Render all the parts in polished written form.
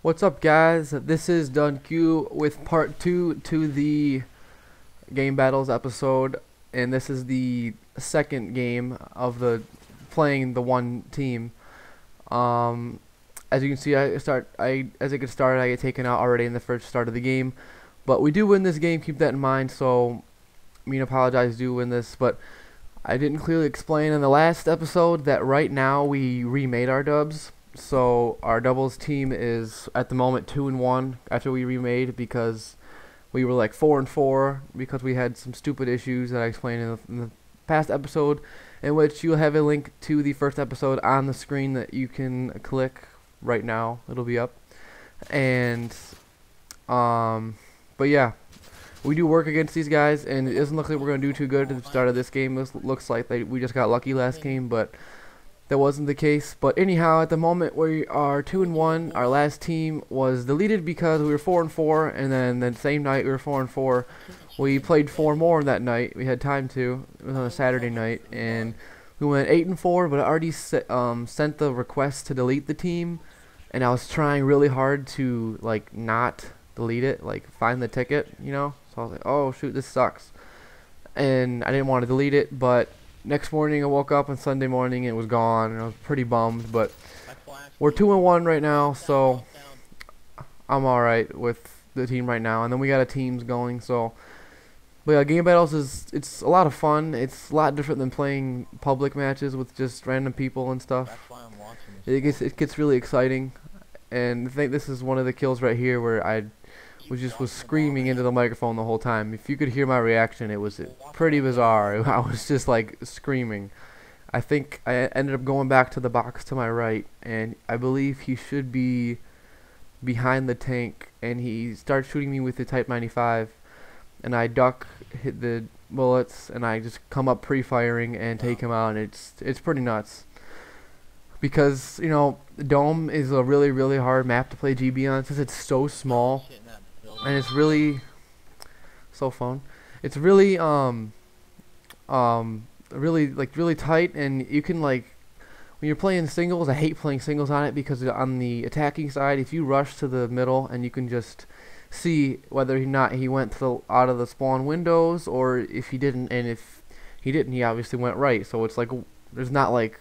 What's up, guys? This is DunnQ with part 2 to the game battles episode, and this is the second game of the playing the one team. As you can see, as it gets started, I get taken out already in the first start of the game, but we do win this game. Keep that in mind. So, Pt.2 do win this, but I didn't clearly explain in the last episode that right now we remade our dubs. So our doubles team is at the moment 2-1 after we remade, because we were like 4-4 because we had some stupid issues that I explained in the past episode, in which you'll have a link to the first episode on the screen that you can click right now. It'll be up. And but yeah, we do work against these guys, and it doesn't look like we're going to do too good at the start of this game. This looks like we just got lucky last game, but that wasn't the case. But anyhow, at the moment we are 2-1. Our last team was deleted because we were 4-4, and then the same night we were 4-4. We played 4 more that night. We had time to. It was on a Saturday night, and we went 8-4. But I already sent the request to delete the team, and I was trying really hard to like not delete it, like find the ticket, you know. So I was like, oh shoot, this sucks, and I didn't want to delete it, but next morning I woke up on Sunday morning and it was gone, and I was pretty bummed. But we're 2-1 right now, so I'm alright with the team right now. And then we got a teams going, so but yeah, game battles it's a lot of fun. It's a lot different than playing public matches with just random people and stuff. It gets really exciting, and I think this is one of the kills right here where I was screaming into the microphone the whole time. If you could hear my reaction, it was pretty bizarre. I was just like screaming. I think I ended up going back to the box to my right, and I believe he should be behind the tank, and he starts shooting me with the Type 95, and I duck, hit the bullets, and I just come up pre-firing and take him out, and it's pretty nuts. Because, you know, the Dome is a really hard map to play GB on, since it's so small. And it's really so fun. It's really really tight, and you can, like, when you're playing singles, I hate playing singles on it, because on the attacking side, if you rush to the middle and you can just see whether or not he went out of the spawn windows, or if he didn't, and if he didn't, he obviously went right. So it's like there's not like,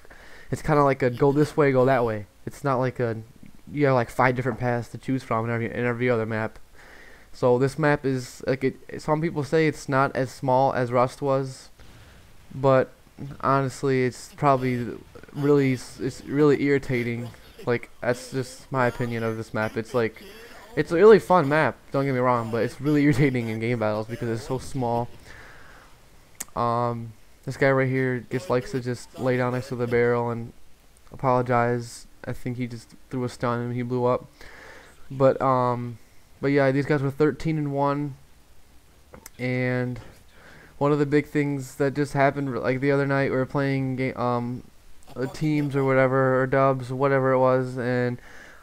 it's kind of like a go this way, go that way. It's not like you have like 5 different paths to choose from in every other map. So this map is like some people say it's not as small as Rust was, but honestly, it's probably it's really irritating. Like, that's just my opinion of this map. It's like, it's a really fun map, don't get me wrong, but it's really irritating in game battles because it's so small. This guy right here likes to just lay down next to the barrel and apologize. I think he just threw a stun and he blew up. But yeah, these guys were 13-1, and one of the big things that just happened, like the other night, we were playing teams or whatever, or dubs, or whatever it was, and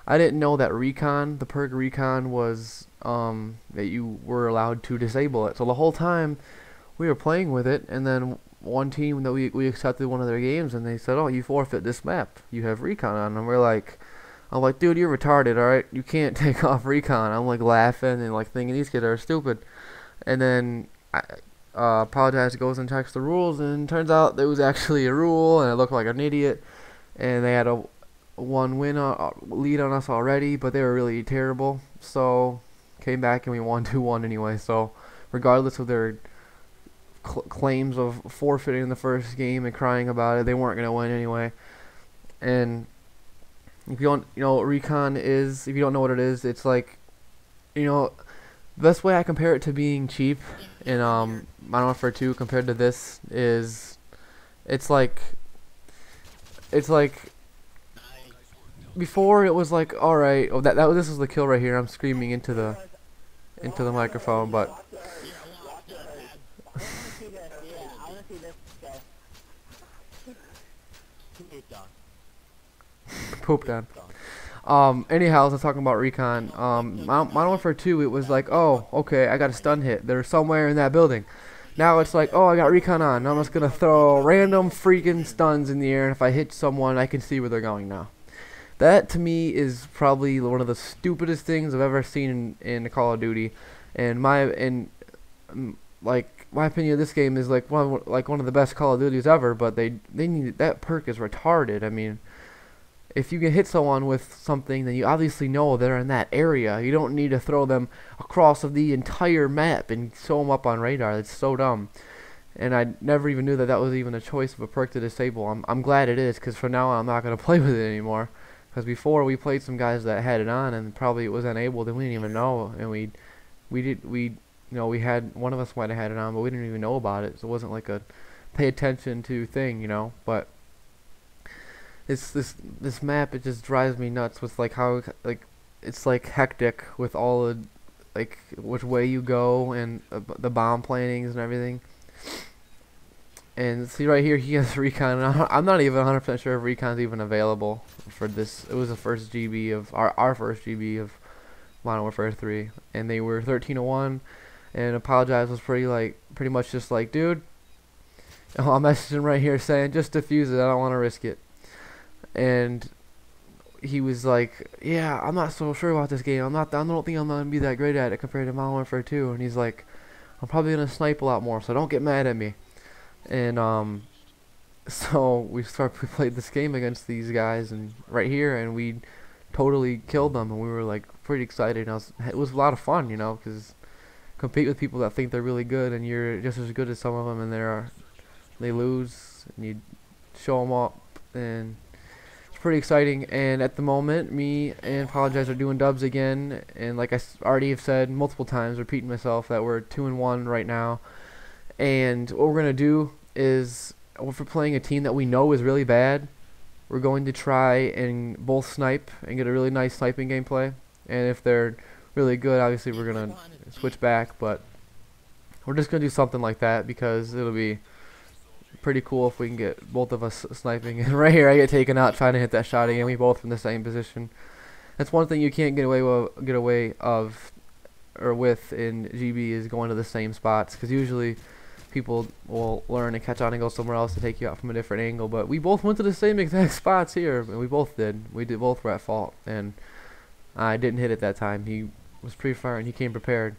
I didn't know that recon, the perk recon, was that you were allowed to disable it. So the whole time we were playing with it, and then one team that we accepted one of their games, and they said, oh, you forfeit this map, you have recon on, and I'm like, dude, you're retarded, alright? You can't take off recon. I'm like laughing and like thinking these kids are stupid. And then Apologize goes and checks the rules, and turns out there was actually a rule, and I looked like an idiot. And they had a 1-win lead on us already, but they were really terrible. So came back and we won 2-1 anyway. So regardless of their claims of forfeiting in the first game and crying about it, they weren't gonna win anyway. And if you don't, you know what recon is, if you don't know what it is, it's like, you know, the best way I compare it to being cheap in Modern Warfare 2 compared to this is, it's like before it was like, alright, oh, this is the kill right here. I'm screaming into the microphone, but poop down. Anyhow, I was talking about recon. Modern Warfare 2, it was like, oh, okay, I got a stun hit. They're somewhere in that building. Now it's like, oh, I got recon on. I'm just gonna throw random freaking stuns in the air, and if I hit someone, I can see where they're going now. That to me is probably one of the stupidest things I've ever seen in Call of Duty. And like my opinion of this game is like one of the best Call of Duties ever. But they need that perk is retarded. I mean, if you can hit someone with something, then you obviously know they're in that area. You don't need to throw them across of the entire map and show them up on radar. That's so dumb. And I never even knew that that was even a choice of a perk to disable. I'm glad it is, because from now on I'm not going to play with it anymore. Because before we played some guys that had it on and probably it was enabled and we didn't even know. And we had, one of us might have had it on, but we didn't even know about it. So it wasn't like a pay attention to thing, But this map, it just drives me nuts with like how it's like hectic with all the like which way you go and the bomb plantings and everything. And see right here, he has recon. I'm not even 100% sure if recon's even available for this. It was the first GB of our first GB of Modern Warfare 3, and they were 13-1. And zAplogize was pretty much just like, dude, I'll message him right here saying just defuse it. I don't want to risk it. And he was like, yeah, I'm not so sure about this game. I don't think I'm gonna be that great at it compared to Modern Warfare 2. And he's like, I'm probably gonna snipe a lot more, so don't get mad at me. And so we played this game against these guys and right here, and we totally killed them, and we were like pretty excited. And it was a lot of fun, because compete with people that think they're really good, and you're just as good as some of them, and they lose, and you show them up, and pretty exciting. And at the moment, me and zAplogize are doing dubs again, and like I already have said multiple times, repeating myself, that we're 2-1 right now. And what we're gonna do is, if we're playing a team that we know is really bad, we're going to try and both snipe and get a really nice sniping gameplay. And if they're really good, obviously we're gonna switch back, but we're just gonna do something like that because it'll be pretty cool if we can get both of us sniping. And right here I get taken out trying to hit that shot again. We both in the same position. That's one thing you can't get away with in GB, is going to the same spots, because usually people will learn and catch on and go somewhere else to take you out from a different angle. But we both went to the same exact spots here, and we both both were at fault, and I didn't hit it that time. He was pre-fire and he came prepared.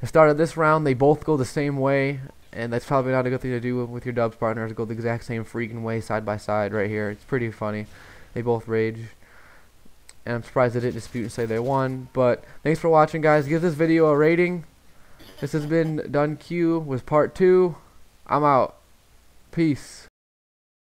I started this round, they both go the same way, and that's probably not a good thing to do with your dubs partners. Go the exact same freaking way side by side right here. It's pretty funny. They both rage, and I'm surprised they didn't dispute and say they won. But thanks for watching, guys. Give this video a rating. This has been DunnQ with part 2. I'm out. Peace.